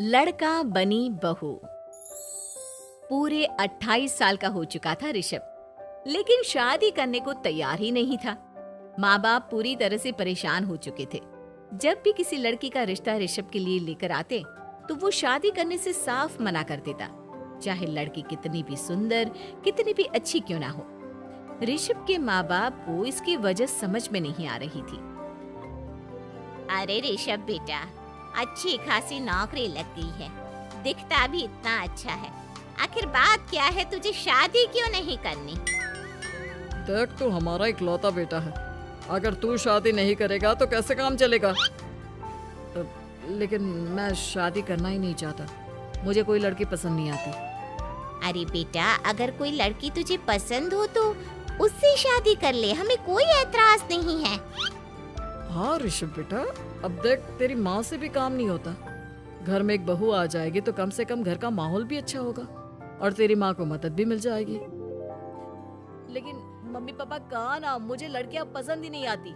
लड़का बनी बहू। पूरे 28 साल का हो चुका था ऋषभ, लेकिन शादी करने को तैयार ही नहीं था। माँ बाप पूरी तरह से परेशान हो चुके थे। जब भी किसी लड़की का रिश्ता ऋषभ के लिए लेकर आते तो वो शादी करने से साफ मना कर देता, चाहे लड़की कितनी भी सुंदर, कितनी भी अच्छी क्यों ना हो। ऋषभ के माँ बाप को इसकी वजह समझ में नहीं आ रही थी। अरे ऋषभ बेटा, अच्छी खासी नौकरी लग गई है, दिखता भी इतना अच्छा है, आखिर बात क्या है, तुझे शादी क्यों नहीं करनी? देख, तू हमारा इकलौता बेटा है, अगर तू शादी नहीं करेगा तो कैसे काम चलेगा। लेकिन मैं शादी करना ही नहीं चाहता, मुझे कोई लड़की पसंद नहीं आती। अरे बेटा, अगर कोई लड़की तुझे पसंद हो तो उससे शादी कर ले, हमें कोई ऐतराज नहीं है। हाँ ऋषभ बेटा, अब देख, तेरी माँ से भी काम नहीं होता। घर में एक बहू आ जाएगी तो कम से कम घर का माहौल भी अच्छा होगा और तेरी माँ को मदद भी मिल जाएगी। लेकिन मम्मी पापा कहाँ ना, मुझे लड़कियां पसंद ही नहीं आती।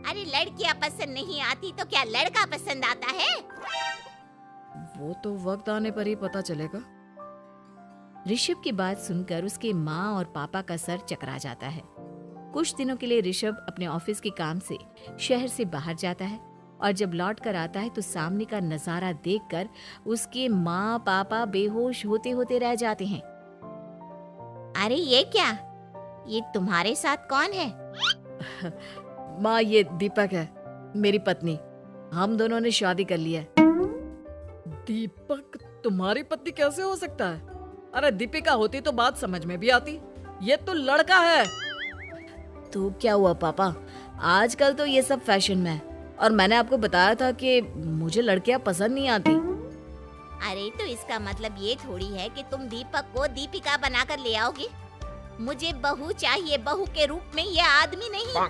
अरे लड़कियां पसंद नहीं आती तो क्या लड़का पसंद आता है? वो तो वक्त आने पर ही पता चलेगा। ऋषभ की बात सुनकर उसके माँ और पापा का सर चकरा जाता है। कुछ दिनों के लिए ऋषभ अपने ऑफिस के काम से शहर से बाहर जाता है और जब लौट कर आता है तो सामने का नजारा देखकर उसके माँ पापा बेहोश होते होते रह जाते हैं। अरे ये क्या, ये तुम्हारे साथ कौन है? माँ, ये दीपक है, मेरी पत्नी। हम दोनों ने शादी कर ली है। दीपक तुम्हारी पत्नी कैसे हो सकता है? अरे दीपिका होती तो बात समझ में भी आती, ये तो लड़का है। तो क्या हुआ पापा, आजकल तो ये सब फैशन में है और मैंने आपको बताया था कि मुझे लड़कियां पसंद नहीं आती। अरे तो इसका मतलब ये थोड़ी है कि तुम दीपक को दीपिका बनाकर ले आओगे। मुझे बहू चाहिए, बहू के रूप में, ये आदमी नहीं।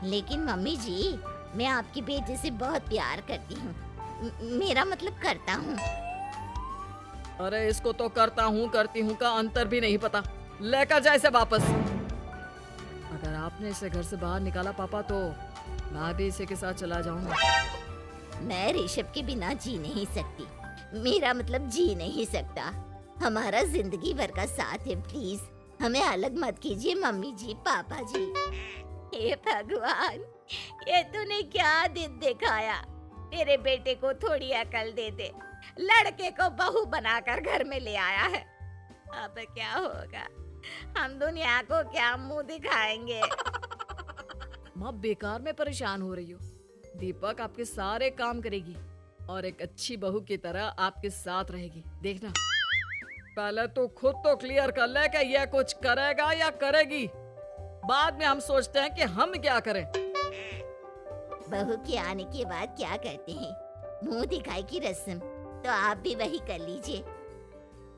लेकिन मम्मी जी, मैं आपकी बेटे से बहुत प्यार करती हूँ, मेरा मतलब करता हूँ। अरे इसको तो करता हूँ करती हूँ का अंतर भी नहीं पता, लेकर जाए इसे वापस। अगर आपने इसे घर से बाहर निकाला पापा तो मैं भी इसे के साथ चला जाऊंगा। मैं ऋषभ के बिना जी नहीं सकती, मेरा मतलब जी नहीं सकता। हमारा जिंदगी भर का साथ है, प्लीज हमें अलग मत कीजिए मम्मी जी, पापा जी। हे भगवान, ये तूने क्या दिन दिखाया? तेरे बेटे को थोड़ी अकल दे दे, लड़के को बहू बनाकर घर में ले आया है। अब क्या होगा, हम दुनिया को क्या मुंह दिखाएंगे? माँ, बेकार में परेशान हो रही हो। दीपक आपके सारे काम करेगी और एक अच्छी बहू की तरह आपके साथ रहेगी, देखना। पहले तो खुद तो क्लियर कर ले कि यह कुछ करेगा या करेगी, बाद में हम सोचते हैं कि हम क्या करें। बहू के आने के बाद क्या करते हैं, मुंह दिखाई की रस्म, तो आप भी वही कर लीजिए।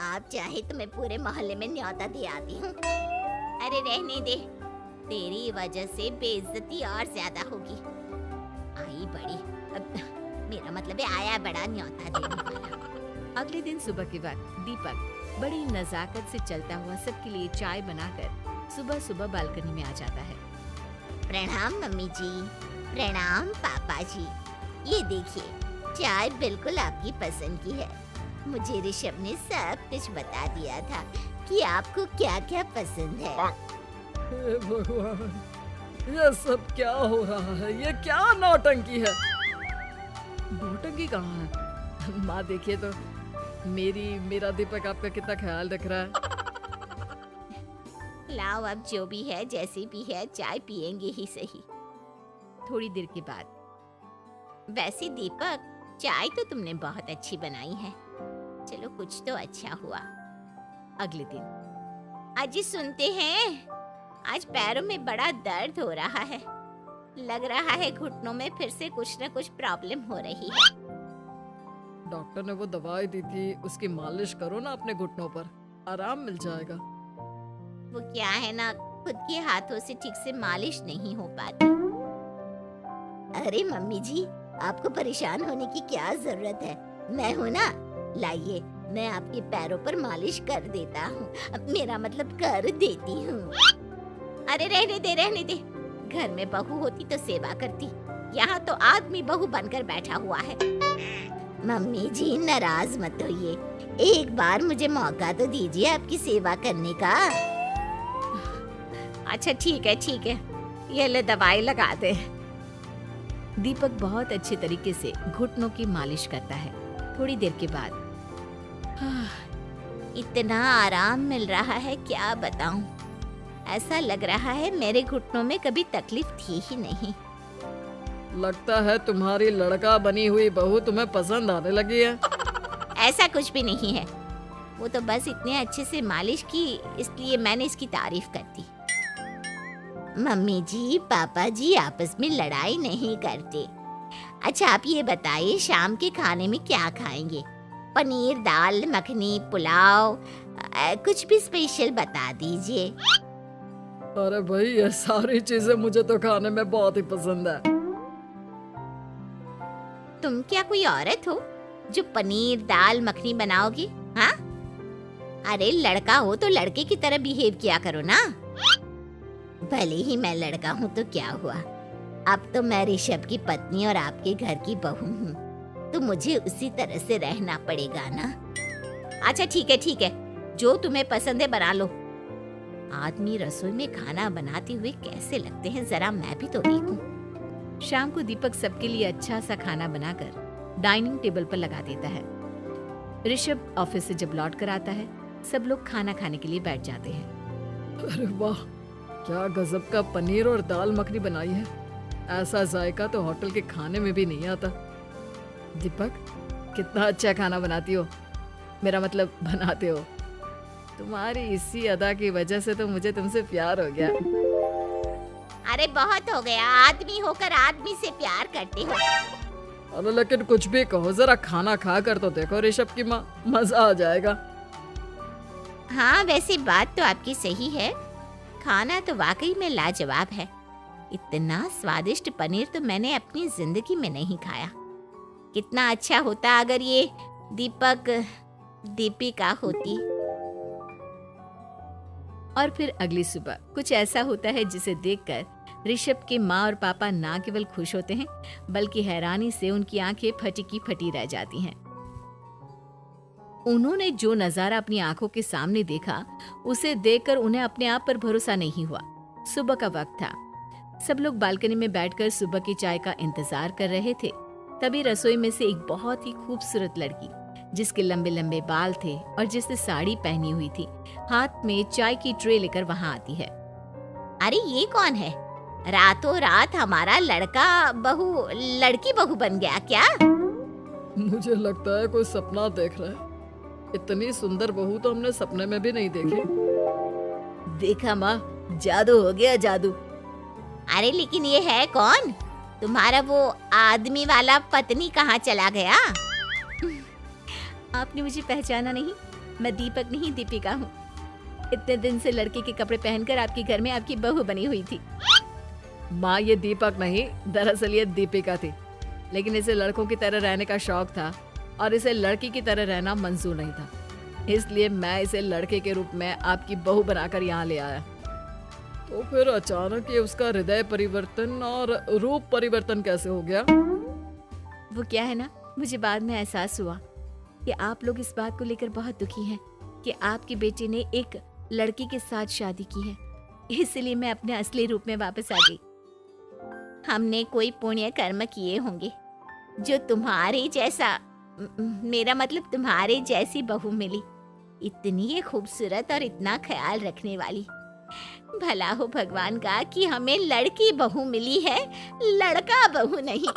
आप चाहे तो मैं पूरे मोहल्ले में न्योता दे आती हूँ। अरे रहने दे, तेरी वजह से बेइज्जती और ज्यादा होगी। आई बड़ी, अब मेरा मतलब है आया बड़ा न्योता देने वाला। अगले दिन सुबह के वक्त दीपक बड़ी नजाकत से चलता हुआ सबके लिए चाय बनाकर सुबह सुबह बालकनी में आ जाता है। प्रणाम मम्मी जी, प्रणाम पापा जी। ये देखिए, चाय बिल्कुल आपकी पसंद की है। मुझे ऋषभ ने सब कुछ बता दिया था कि आपको क्या क्या पसंद है। हे भगवान, ये सब क्या हो रहा है? ये क्या नौटंकी है? नौटंकी कहाँ है? माँ देखिए तो, मेरा दीपक आपका कितना ख्याल रख रहा है। लाओ, अब जो भी है, जैसी भी है, चाय पियेंगे ही सही। थोड़ी देर के बाद, वैसे दीपक, चाय तो तुमने बहुत अच्छी बनाई है, चलो कुछ तो अच्छा हुआ। अगले दिन, अजी सुनते हैं, आज पैरों में बड़ा दर्द हो रहा है, लग रहा है घुटनों में फिर से कुछ न कुछ प्रॉब्लम हो रही है। डॉक्टर ने वो दवाई दी थी, उसकी मालिश करो ना अपने घुटनों पर, आराम मिल जाएगा। वो क्या है ना, खुद के हाथों से ठीक से मालिश नहीं हो पाती। अरे मम्मी जी, आपको परेशान होने की क्या जरूरत है, मैं हूँ ना, लाइए मैं आपके पैरों पर मालिश कर देता हूँ, मेरा मतलब कर देती हूँ। अरे रहने दे, रहने दे, घर में बहू होती तो सेवा करती, यहाँ तो आदमी बहू बनकर बैठा हुआ है। मम्मी जी नाराज मत होइए, एक बार मुझे मौका तो दीजिए आपकी सेवा करने का। अच्छा ठीक है, ये ले दवाई लगा दे। दीपक बहुत अच्छे तरीके से घुटनों की मालिश करता है। थोड़ी देर के बाद इतना आराम मिल रहा है क्या बताऊं। ऐसा लग रहा है मेरे घुटनों में कभी तकलीफ थी ही नहीं। लगता है तुम्हारी लड़का बनी हुई बहू तुम्हें पसंद आने लगी है। ऐसा कुछ भी नहीं है, वो तो बस इतने अच्छे से मालिश की इसलिए मैंने इसकी तारीफ कर दी। मम्मी जी पापा जी आपस में लड़ाई नहीं करते। अच्छा आप ये बताइए शाम के खाने में क्या खाएंगे? पनीर, दाल मखनी, पुलाव, कुछ भी स्पेशल बता दीजिए। अरे भाई ये सारी चीजें मुझे तो खाने में बहुत ही पसंद है। तुम क्या कोई औरत हो जो पनीर दाल मखनी बनाओगी? हाँ, अरे लड़का हो तो लड़के की तरह बिहेव किया करो ना। भले ही मैं लड़का हूँ तो क्या हुआ, अब तो मैं ऋषभ की पत्नी और आपके घर की बहू हूँ, तो मुझे उसी तरह से रहना पड़ेगा ना। अच्छा ठीक है, जो तुम्हें पसंद है बना लो। आदमी रसोई में खाना बनाते हुए कैसे लगते हैं, जरा मैं भी तो देखूं। शाम को दीपक सबके लिए अच्छा सा खाना बनाकर डाइनिंग टेबल पर लगा देता है। ऋषभ ऑफिस से जब लौट कर आता है, सब लोग खाना खाने के लिए बैठ जाते हैं। अरे वाह, क्या गजब का पनीर और दाल मखनी बनाई है। ऐसा जायका तो होटल के खाने में भी नहीं आता। दीपक कितना अच्छा खाना बनाती हो, मेरा मतलब बनाते हो। तुम्हारी इसी अदा की वजह से तो मुझे तुमसे प्यार हो गया। अरे बहुत हो गया, आदमी होकर आदमी से प्यार करते हो। अरे लेकिन कुछ भी कहो, जरा खाना खा कर तो देखो ऋषभ की माँ, मजा आ जाएगा। हाँ वैसे बात तो आपकी सही है, खाना तो वाकई में लाजवाब है। इतना स्वादिष्ट पनीर तो मैंने अपनी जिंदगी में नहीं खाया। कितना अच्छा होता अगर ये दीपिका होती। और फिर अगली सुबह कुछ ऐसा होता है जिसे देखकर ऋषभ के माँ और पापा ना केवल खुश होते हैं बल्कि हैरानी से उनकी आंखें फटी की फटी रह जाती हैं। उन्होंने जो नजारा अपनी आंखों के सामने देखा उसे देखकर उन्हें अपने आप पर भरोसा नहीं हुआ। सुबह का वक्त था, सब लोग बालकनी में बैठकर सुबह की चाय का इंतजार कर रहे थे। तभी रसोई में से एक बहुत ही खूबसूरत लड़की, जिसके लंबे लंबे बाल थे और जिसने साड़ी पहनी हुई थी, हाथ में चाय की ट्रे लेकर वहां आती है। अरे ये कौन है? रातों रात हमारा लड़की बहू बन गया क्या? मुझे लगता है कोई सपना देख रहा है। इतनी सुंदर बहू तो हमने सपने में भी नहीं देखी। देखा माँ, जादू हो गया, जादू। अरे लेकिन ये है कौन? तुम्हारा वो आदमी वाला पत्नी कहाँ चला गया? आपने मुझे पहचाना नहीं? मैं दीपक नहीं दीपिका हूँ। इतने दिन से लड़के के कपड़े पहनकर आपके घर में आपकी बहू बनी हुई थी। माँ ये दीपक नहीं, दरअसल ये दीपिका थी, लेकिन इसे लड़कों की तरह रहने का शौक था और इसे लड़की की तरह रहना मंजूर नहीं था, इसलिए मैं इसे लड़के के रूप में आपकी बहू बनाकर यहाँ ले आया। तो फिर अचानक ये उसका हृदय परिवर्तन और रूप परिवर्तन कैसे हो गया? वो क्या है ना, मुझे बाद में एहसास हुआ कि आप लोग इस बात को लेकर बहुत दुखी हैं कि आपकी बेटी ने एक लड़की के साथ शादी की है, इसलिए मैं अपने असली रूप में वापस आ गई। हमने कोई पुण्य कर्म किए होंगे जो तुम्हारे जैसा, मेरा मतलब तुम्हारे जैसी बहू मिली, इतनी खूबसूरत और इतना ख्याल रखने वाली। भला हो भगवान का कि हमें लड़की बहू मिली है, लड़का बहू नहीं।